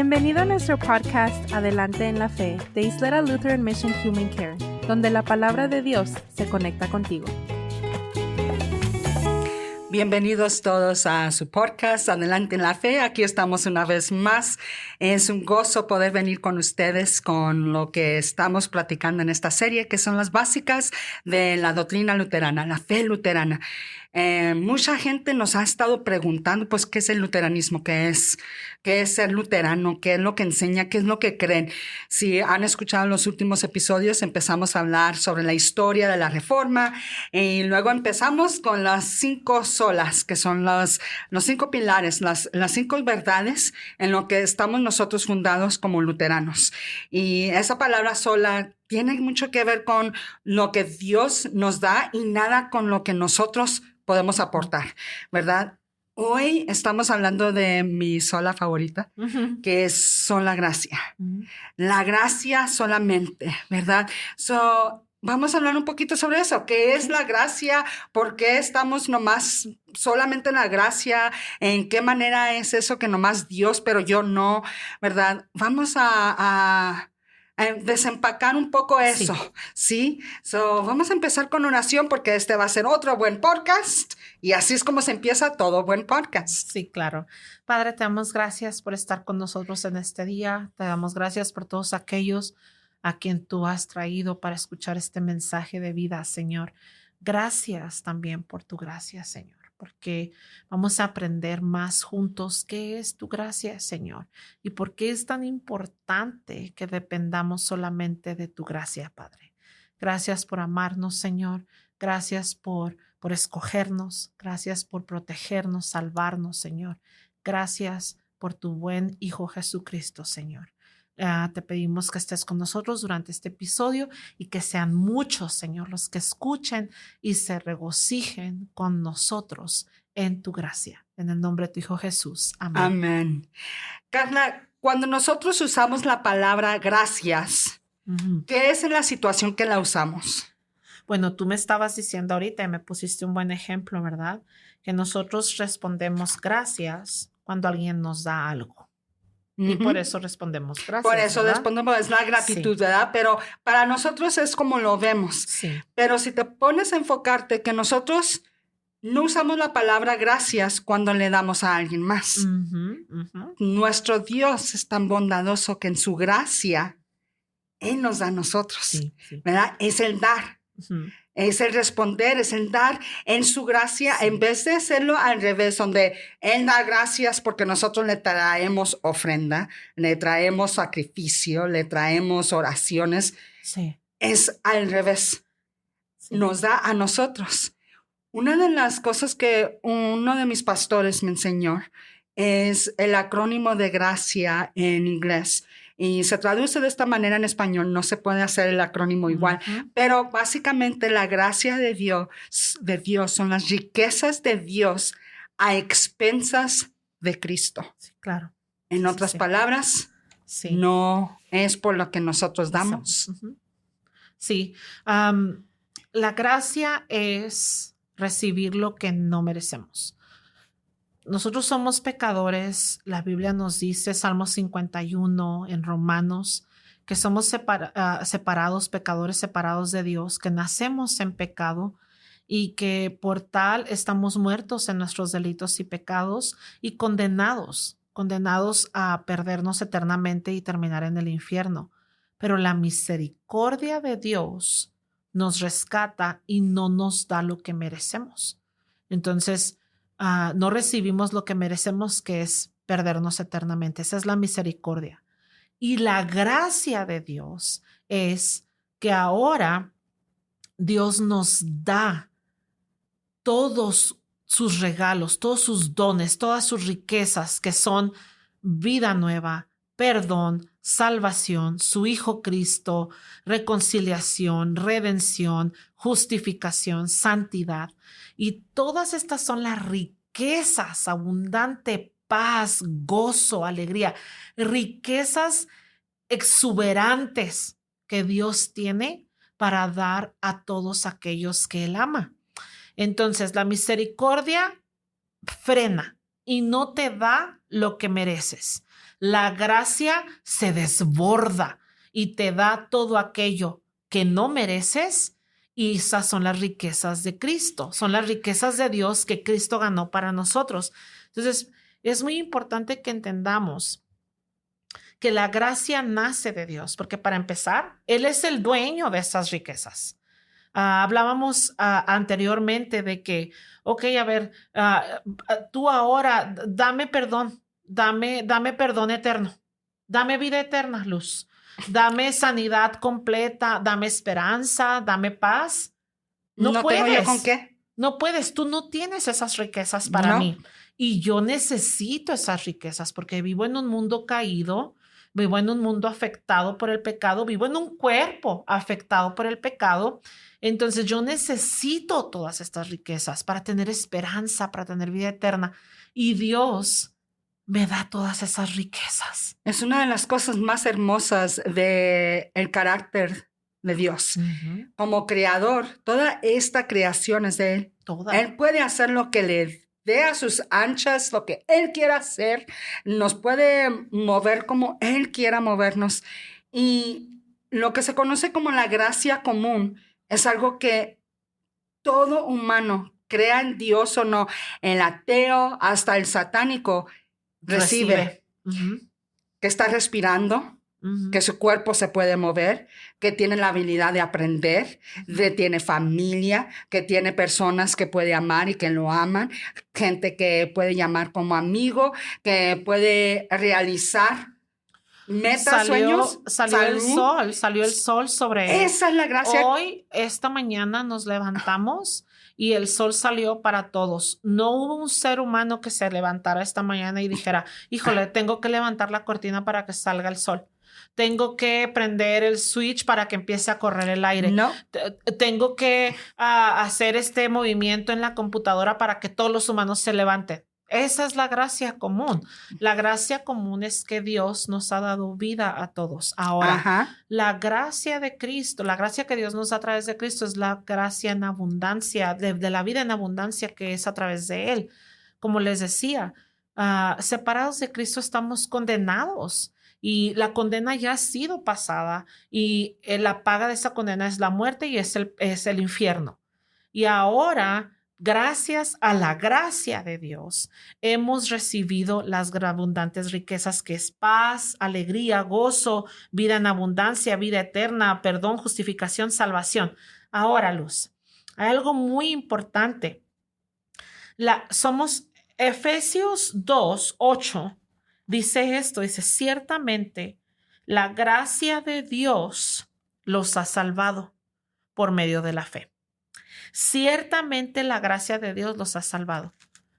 Bienvenido a nuestro podcast Adelante en la Fe de Isleta Lutheran Mission Human Care, donde la palabra de Dios se conecta contigo. Bienvenidos todos a su podcast Adelante en la Fe. Aquí estamos una vez más. Es un gozo poder venir con ustedes con lo que estamos platicando en esta serie, que son las básicas de la doctrina luterana, la fe luterana. Mucha gente nos ha estado preguntando, pues, ¿qué es el luteranismo? ¿Qué es ser luterano? ¿Qué es lo que enseña? ¿Qué es lo que creen? Si han escuchado los últimos episodios, empezamos a hablar sobre la historia de la Reforma y luego empezamos con las 5 solas, que son los 5 pilares, las 5 verdades en lo que estamos nosotros fundados como luteranos. Y esa palabra sola tiene mucho que ver con lo que Dios nos da y nada con lo que nosotros podemos aportar, ¿verdad? Hoy estamos hablando de mi sola favorita, que es sola gracia. La gracia solamente, ¿verdad? Vamos a hablar un poquito sobre eso. ¿Qué es la gracia? ¿Por qué estamos nomás solamente en la gracia? ¿En qué manera es eso que nomás Dios, pero yo no? ¿Verdad? Vamos a desempacar un poco eso, ¿sí? Vamos a empezar con oración porque este va a ser otro buen podcast y así es como se empieza todo buen podcast. Sí, claro. Padre, te damos gracias por estar con nosotros en este día. Te damos gracias por todos aquellos a quien tú has traído para escuchar este mensaje de vida, Señor. Gracias también por tu gracia, Señor, porque vamos a aprender más juntos qué es tu gracia, Señor, y por qué es tan importante que dependamos solamente de tu gracia, Padre. Gracias por amarnos, Señor. Gracias por escogernos. Gracias por protegernos, salvarnos, Señor. Gracias por tu buen Hijo Jesucristo, Señor. Te pedimos que estés con nosotros durante este episodio y que sean muchos, Señor, los que escuchen y se regocijen con nosotros en tu gracia. En el nombre de tu Hijo Jesús. Amén. Amén. Carla, cuando nosotros usamos la palabra gracias, ¿qué es en la situación que la usamos? Bueno, tú me estabas diciendo ahorita y me pusiste un buen ejemplo, ¿verdad? Que nosotros respondemos gracias cuando alguien nos da algo. Y por eso respondemos gracias. Por eso ¿verdad? Respondemos, es la gratitud, ¿verdad? Pero para nosotros es como lo vemos. Sí. Pero si te pones a enfocarte que nosotros no usamos la palabra gracias cuando le damos a alguien más. Nuestro Dios es tan bondadoso que en su gracia, Él nos da a nosotros, ¿verdad? Es el dar. Es el responder, es el dar en su gracia, en vez de hacerlo al revés, donde Él da gracias porque nosotros le traemos ofrenda, le traemos sacrificio, le traemos oraciones. Es al revés. Nos da a nosotros. Una de las cosas que uno de mis pastores me enseñó es el acrónimo de gracia en inglés. Y se traduce de esta manera en español, no se puede hacer el acrónimo igual, pero básicamente la gracia de Dios son las riquezas de Dios a expensas de Cristo. Sí, claro. En otras palabras, no es por lo que nosotros damos. Sí, la gracia es recibir lo que no merecemos. Nosotros somos pecadores. La Biblia nos dice, Salmo 51 en Romanos, que somos separados, pecadores separados de Dios, que nacemos en pecado y que por tal estamos muertos en nuestros delitos y pecados y condenados a perdernos eternamente y terminar en el infierno. Pero la misericordia de Dios nos rescata y no nos da lo que merecemos. Entonces, no recibimos lo que merecemos, que es perdernos eternamente. Esa es la misericordia. Y la gracia de Dios es que ahora Dios nos da todos sus regalos, todos sus dones, todas sus riquezas, que son vida nueva, perdón, salvación, su Hijo Cristo, reconciliación, redención, justificación, santidad. Y todas estas son las riquezas, abundante paz, gozo, alegría, riquezas exuberantes que Dios tiene para dar a todos aquellos que Él ama. Entonces, la misericordia frena y no te da lo que mereces. La gracia se desborda y te da todo aquello que no mereces, y esas son las riquezas de Cristo, son las riquezas de Dios que Cristo ganó para nosotros. Entonces, es muy importante que entendamos que la gracia nace de Dios, porque para empezar, Él es el dueño de esas riquezas. Hablábamos anteriormente de que, ok, a ver, tú ahora dame perdón, dame perdón eterno, dame vida eterna, Luz, dame sanidad completa, dame esperanza, dame paz. No puedes. tengo yo con qué. No puedes, tú no tienes esas riquezas para mí. Y yo necesito esas riquezas porque vivo en un mundo caído, vivo en un mundo afectado por el pecado, vivo en un cuerpo afectado por el pecado. Entonces yo necesito todas estas riquezas para tener esperanza, para tener vida eterna. Y Dios me da todas esas riquezas. Es una de las cosas más hermosas del carácter de Dios. Uh-huh. Como creador, toda esta creación es de Él. Toda. Él puede hacer lo que le dé a sus anchas, lo que Él quiera hacer. Nos puede mover como Él quiera movernos. Y lo que se conoce como la gracia común es algo que todo humano, crea en Dios o no, el ateo hasta el satánico, recibe. Uh-huh. Que está respirando, Uh-huh. que su cuerpo se puede mover, que tiene la habilidad de aprender, que tiene familia, que tiene personas que puede amar y que lo aman, gente que puede llamar como amigo, que puede realizar metas, sueños. Salió el sol sobre él. Esa es la gracia. Hoy, esta mañana nos levantamos y el sol salió para todos. No hubo un ser humano que se levantara esta mañana y dijera, híjole, tengo que levantar la cortina para que salga el sol. Tengo que prender el switch para que empiece a correr el aire. No. Tengo que hacer este movimiento en la computadora para que todos los humanos se levanten. Esa es la gracia común. La gracia común es que Dios nos ha dado vida a todos. Ahora, Ajá. la gracia de Cristo, la gracia que Dios nos da a través de Cristo es la gracia en abundancia, de la vida en abundancia que es a través de Él. Como les decía, separados de Cristo estamos condenados. Y la condena ya ha sido pasada y la paga de esa condena es la muerte y es el infierno. Y ahora, gracias a la gracia de Dios, hemos recibido las abundantes riquezas que es paz, alegría, gozo, vida en abundancia, vida eterna, perdón, justificación, salvación. Ahora, Luz, hay algo muy importante. Somos Efesios 2:8. Dice esto, dice, ciertamente la gracia de Dios los ha salvado por medio de la fe. Ciertamente la gracia de Dios los ha salvado.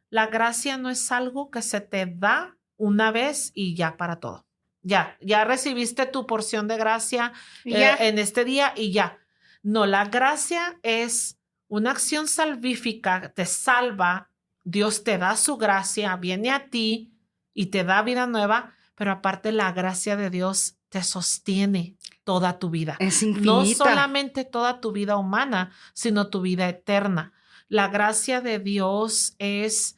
La gracia no es algo que se te da una vez y ya para todo. Ya recibiste tu porción de gracia en este día y ya. No, la gracia es una acción salvífica, te salva, Dios te da su gracia, viene a ti y te da vida nueva, pero aparte la gracia de Dios te sostiene toda tu vida. Es infinita. No solamente toda tu vida humana, sino tu vida eterna. La gracia de Dios es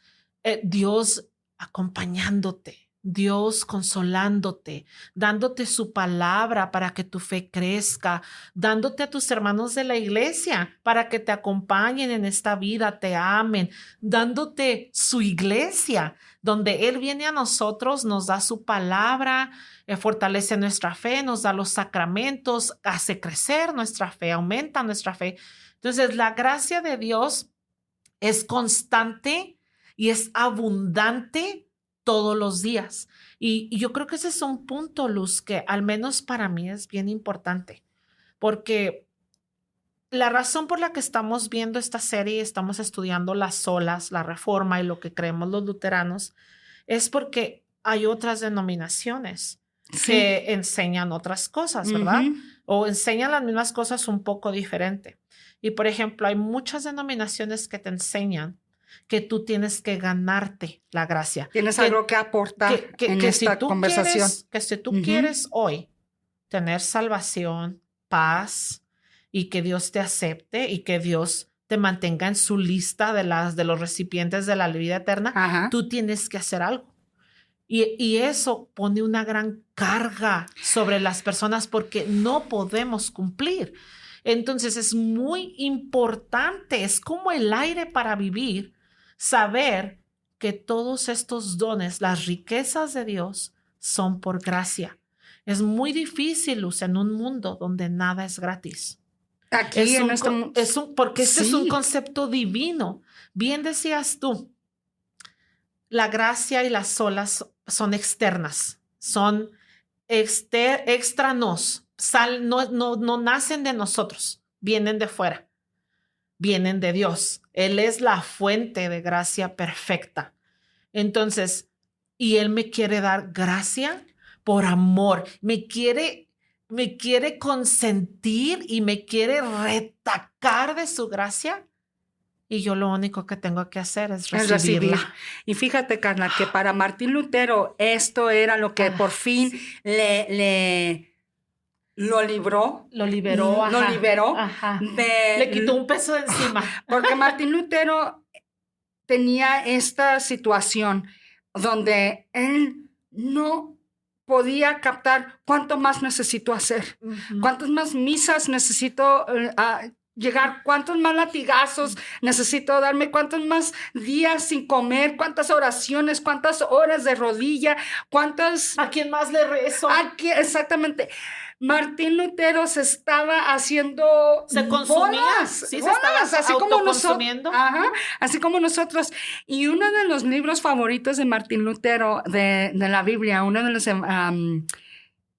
Dios acompañándote, Dios consolándote, dándote su palabra para que tu fe crezca, dándote a tus hermanos de la iglesia para que te acompañen en esta vida, te amen, dándote su iglesia, donde Él viene a nosotros, nos da su palabra, fortalece nuestra fe, nos da los sacramentos, hace crecer nuestra fe, aumenta nuestra fe. Entonces, la gracia de Dios es constante y es abundante todos los días. Y yo creo que ese es un punto, Luz, que al menos para mí es bien importante, porque la razón por la que estamos viendo esta serie, estamos estudiando las solas, la reforma y lo que creemos los luteranos, es porque hay otras denominaciones que enseñan otras cosas, ¿verdad? Uh-huh. O enseñan las mismas cosas un poco diferente. Y, por ejemplo, hay muchas denominaciones que te enseñan que tú tienes que ganarte la gracia. Tienes algo que aportar en esta conversación. Que si tú quieres hoy tener salvación, paz y que Dios te acepte y que Dios te mantenga en su lista de los recipientes de la vida eterna, tú tienes que hacer algo. Y eso pone una gran carga sobre las personas porque no podemos cumplir. Entonces es muy importante, es como el aire para vivir, saber que todos estos dones, las riquezas de Dios, son por gracia. Es muy difícil, Luz, en un mundo donde nada es gratis. Aquí Porque este sí. es un concepto divino. Bien decías tú, la gracia y las olas son externas, son extranos, no nacen de nosotros, vienen de fuera, vienen de Dios. Él es la fuente de gracia perfecta. Entonces, y Él me quiere dar gracia por amor, me quiere consentir y me quiere retacar de su gracia. Y yo lo único que tengo que hacer es recibirla. Y fíjate, Carla, que para Martín Lutero esto era lo que por fin lo liberó. Lo liberó. Ajá. Le quitó un peso de encima. Porque Martín Lutero tenía esta situación donde él no podía captar cuánto más necesito hacer, cuántas más misas necesito llegar, cuántos más latigazos necesito darme, cuántos más días sin comer, cuántas oraciones, cuántas horas de rodilla, ¿A quién más le rezo? Exactamente. Martín Lutero se estaba haciendo se consumía, bolas, sí, bolas, se estaba así como autoconsumiendo. Así como nosotros. Y uno de los libros favoritos de Martín Lutero de la Biblia, uno de los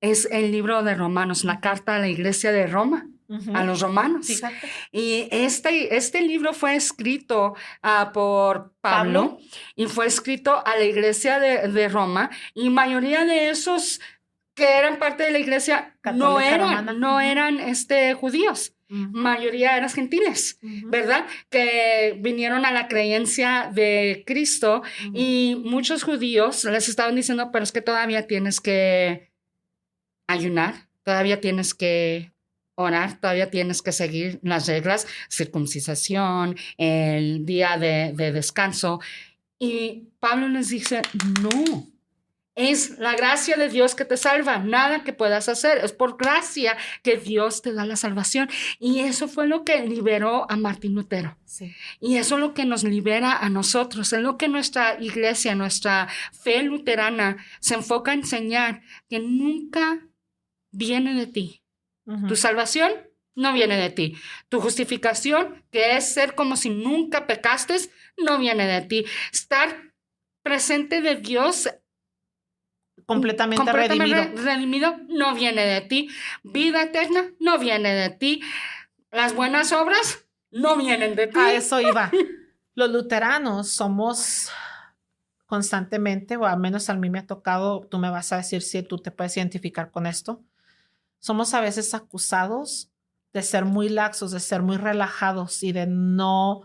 es el libro de Romanos, la carta a la iglesia de Roma. A los romanos. Fíjate. Y este libro fue escrito por Pablo y fue escrito a la iglesia de Roma, y mayoría de esos que eran parte de la iglesia no eran judíos. Mayoría eran gentiles, ¿verdad? Que vinieron a la creencia de Cristo, y muchos judíos les estaban diciendo, pero es que todavía tienes que ayunar, todavía tienes que orar, todavía tienes que seguir las reglas, circuncisión, el día de descanso. Y Pablo les dice, no, es la gracia de Dios que te salva, nada que puedas hacer, es por gracia que Dios te da la salvación. Y eso fue lo que liberó a Martín Lutero. Sí. Y eso es lo que nos libera a nosotros, es lo que nuestra iglesia, nuestra fe luterana se enfoca a enseñar, que nunca viene de ti. Tu salvación no viene de ti. Tu justificación, que es ser como si nunca pecaste, no viene de ti. Estar presente de Dios completamente redimido no viene de ti. Vida eterna no viene de ti. Las buenas obras no vienen de ti. A eso iba. Los luteranos somos constantemente, o al menos a mí me ha tocado, tú me vas a decir si tú te puedes identificar con esto, somos a veces acusados de ser muy laxos, de ser muy relajados y de no,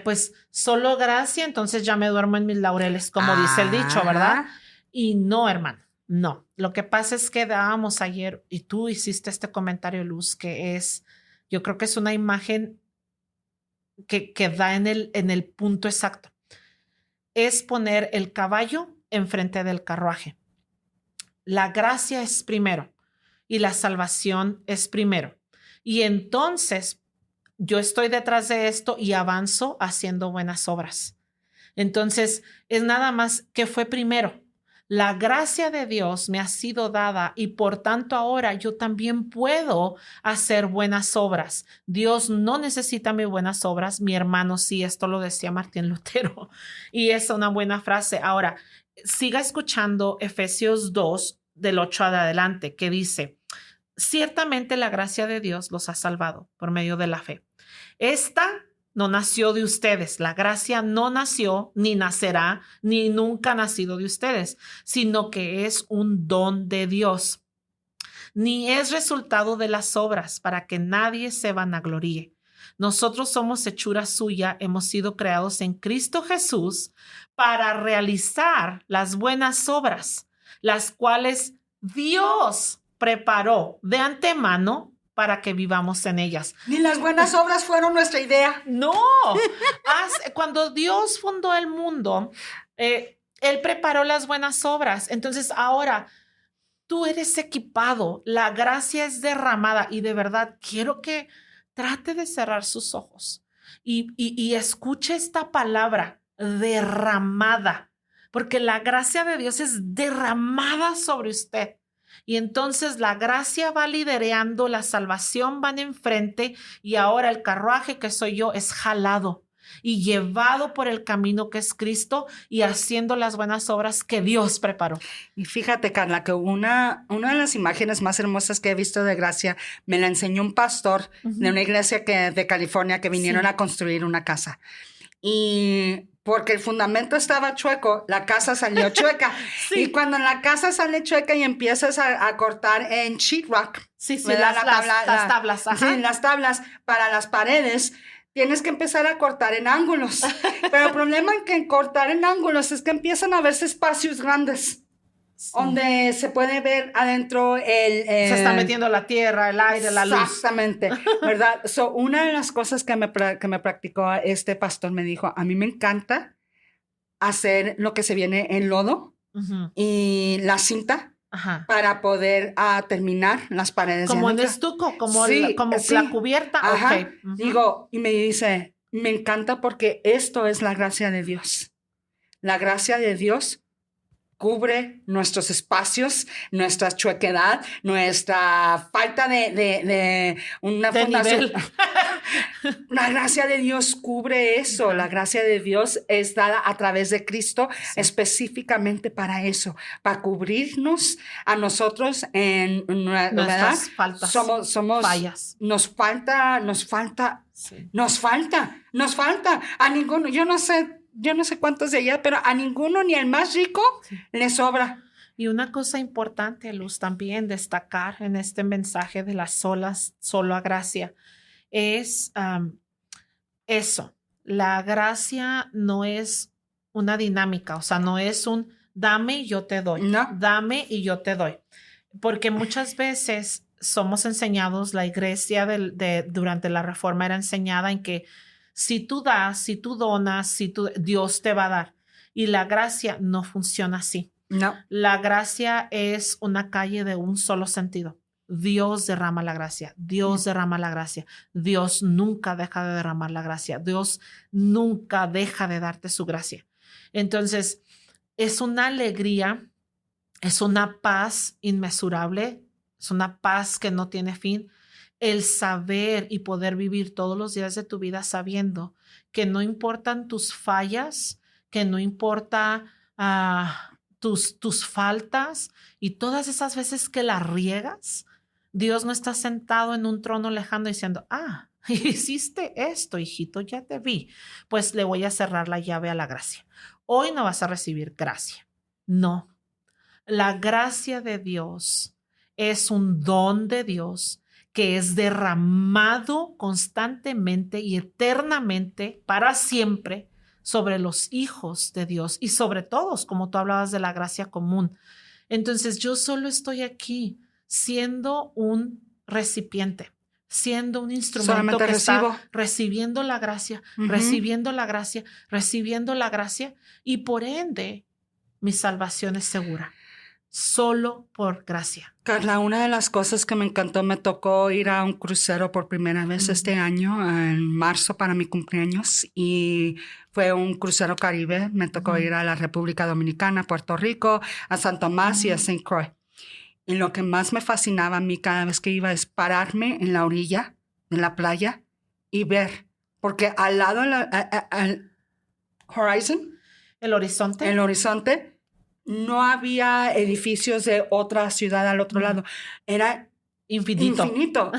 pues solo gracia, entonces ya me duermo en mis laureles, como dice el dicho, ¿verdad? Y no, hermano, no. Lo que pasa es que dábamos ayer, y tú hiciste este comentario, Luz, que es, yo creo que es una imagen que da en el punto exacto. Es poner el caballo enfrente del carruaje. La gracia es primero y la salvación es primero. Y entonces yo estoy detrás de esto y avanzo haciendo buenas obras. Entonces es nada más que fue primero. La gracia de Dios me ha sido dada y por tanto ahora yo también puedo hacer buenas obras. Dios no necesita mis buenas obras. Mi hermano sí, esto lo decía Martín Lutero y es una buena frase. Ahora, siga escuchando Efesios 2 del 8 adelante, que dice: ciertamente la gracia de Dios los ha salvado por medio de la fe. Esta no nació de ustedes. La gracia no nació, ni nacerá, ni nunca ha nacido de ustedes, sino que es un don de Dios. Ni es resultado de las obras, para que nadie se vanagloríe. Nosotros somos hechura suya, hemos sido creados en Cristo Jesús para realizar las buenas obras, las cuales Dios preparó de antemano para que vivamos en ellas. Ni las buenas obras fueron nuestra idea. No. Cuando Dios fundó el mundo, Él Él preparó las buenas obras. Entonces ahora tú eres equipado, la gracia es derramada y de verdad quiero que trate de cerrar sus ojos y escuche esta palabra, derramada, porque la gracia de Dios es derramada sobre usted. Y entonces la gracia va liderando, la salvación van enfrente y ahora el carruaje que soy yo es jalado y llevado por el camino que es Cristo y haciendo las buenas obras que Dios preparó. Y fíjate, Carla, que una de las imágenes más hermosas que he visto de gracia me la enseñó un pastor de una iglesia de California que vinieron a construir una casa. Y porque el fundamento estaba chueco, la casa salió chueca. Sí. Y cuando la casa sale chueca y empiezas a cortar en sheetrock, las tablas. Ajá. Sí, las tablas para las paredes, tienes que empezar a cortar en ángulos. Pero el problema en cortar en ángulos es que empiezan a verse espacios grandes. Sí. Donde se puede ver adentro se está metiendo la tierra, el aire, la luz. Exactamente, ¿verdad? Una de las cosas que me practicó este pastor me dijo, a mí me encanta hacer lo que se viene en lodo y la cinta para poder terminar las paredes. Como en estuco, como la cubierta. Ajá. Okay. Digo, y me dice, me encanta porque esto es la gracia de Dios. La gracia de Dios cubre nuestros espacios, nuestra chuequedad, nuestra falta de una fundación. La gracia de Dios cubre eso. La gracia de Dios es dada a través de Cristo específicamente para eso, para cubrirnos a nosotros en nuestras faltas. Somos fallas. Nos falta. A ninguno, yo no sé cuántos de allá, pero a ninguno, ni al más rico, le sobra. Y una cosa importante, Luz, también destacar en este mensaje de las sola gracia, es eso. La gracia no es una dinámica, o sea, no es un dame y yo te doy, no. Dame y yo te doy. Porque muchas veces somos enseñados, la iglesia durante la Reforma era enseñada en que si tú das, si tú donas, Dios te va a dar. Y la gracia no funciona así. No. La gracia es una calle de un solo sentido. Dios derrama la gracia. Dios derrama la gracia. Dios nunca deja de derramar la gracia. Dios nunca deja de darte su gracia. Entonces, es una alegría, es una paz inmesurable, es una paz que no tiene fin. El saber y poder vivir todos los días de tu vida sabiendo que no importan tus fallas, que no importa tus faltas y todas esas veces que la riegas, Dios no está sentado en un trono lejano diciendo, hiciste esto, hijito, ya te vi, pues le voy a cerrar la llave a la gracia. Hoy no vas a recibir gracia. No, la gracia de Dios es un don de Dios que es derramado constantemente y eternamente para siempre sobre los hijos de Dios y sobre todos, como tú hablabas de la gracia común. Entonces yo solo estoy aquí siendo un recipiente, siendo un instrumento que está recibiendo la gracia, recibiendo la gracia, recibiendo la gracia y por ende mi salvación es segura. Solo por gracia. Carla, una de las cosas que me encantó, me tocó ir a un crucero por primera vez este año, en marzo para mi cumpleaños, y fue un crucero Caribe. Me tocó ir a la República Dominicana, Puerto Rico, a San Tomás y a St. Croix. Y lo que más me fascinaba a mí cada vez que iba es pararme en la orilla de la playa y ver, porque al lado, al horizon, el horizonte, no había edificios de otra ciudad al otro lado. Era infinito.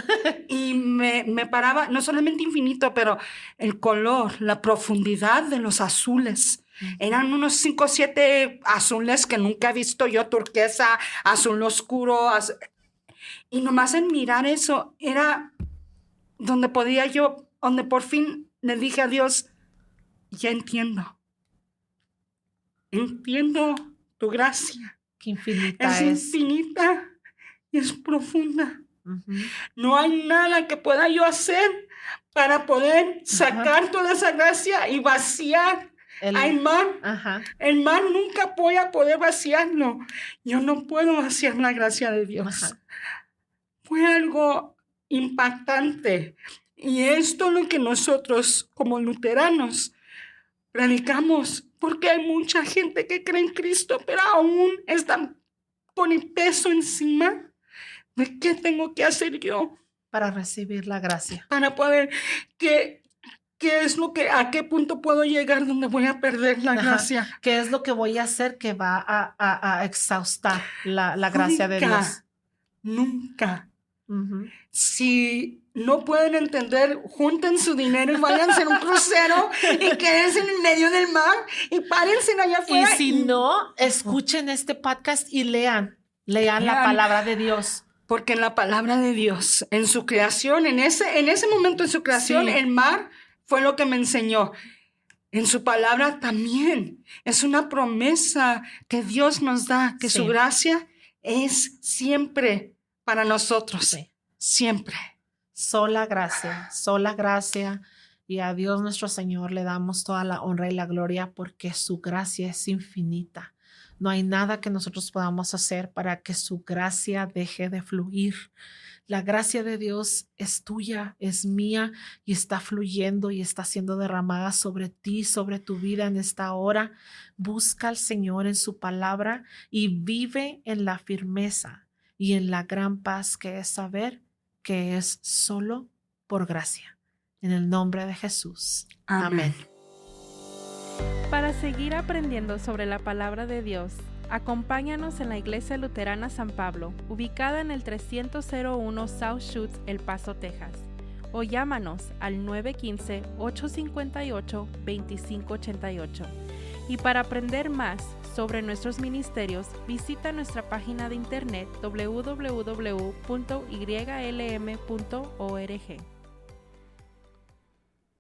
Y me paraba, no solamente infinito, pero el color, la profundidad de los azules. Eran unos 5 o 7 azules que nunca he visto yo, turquesa, azul oscuro. Y nomás en mirar eso era donde por fin le dije a Dios, ya entiendo. Entiendo tu gracia. Qué infinita es infinita y es profunda. No hay nada que pueda yo hacer para poder sacar toda esa gracia y vaciar Hay mar. Ajá. El mar nunca voy a poder vaciarlo. Yo no puedo vaciar la gracia de Dios. Ajá. Fue algo impactante. Y esto es lo que nosotros como luteranos predicamos, porque hay mucha gente que cree en Cristo, pero aún están con el peso encima de qué tengo que hacer yo Para recibir la gracia. para poder, ¿qué es lo que, a qué punto puedo llegar donde voy a perder la Ajá. gracia? ¿Qué es lo que voy a hacer que va a exhaustar la gracia de Dios? Nunca. Ujú. Si no pueden entender, junten su dinero y váyanse en un crucero y quédense en el medio del mar y párense allá Y afuera. si no, escuchen este podcast y lean la Lean. palabra de Dios. Porque en la palabra de Dios, en su creación, en ese momento en su creación, Sí. el mar fue lo que me enseñó. En su palabra también. Es una promesa que Dios nos da, que Sí. su gracia es siempre para nosotros. Sí. Siempre. Sola gracia. Y a Dios nuestro Señor le damos toda la honra y la gloria porque su gracia es infinita. No hay nada que nosotros podamos hacer para que su gracia deje de fluir. La gracia de Dios es tuya, es mía y está fluyendo y está siendo derramada sobre ti, sobre tu vida en esta hora. Busca al Señor en su palabra y vive en la firmeza y en la gran paz que es saber que es solo por gracia. En el nombre de Jesús. Amén. Para seguir aprendiendo sobre la palabra de Dios, acompáñanos en la Iglesia Luterana San Pablo, ubicada en el 301 South Shoots, El Paso, Texas, o llámanos al 915-858-2588. Y para aprender más sobre nuestros ministerios, visita nuestra página de internet www.ylm.org.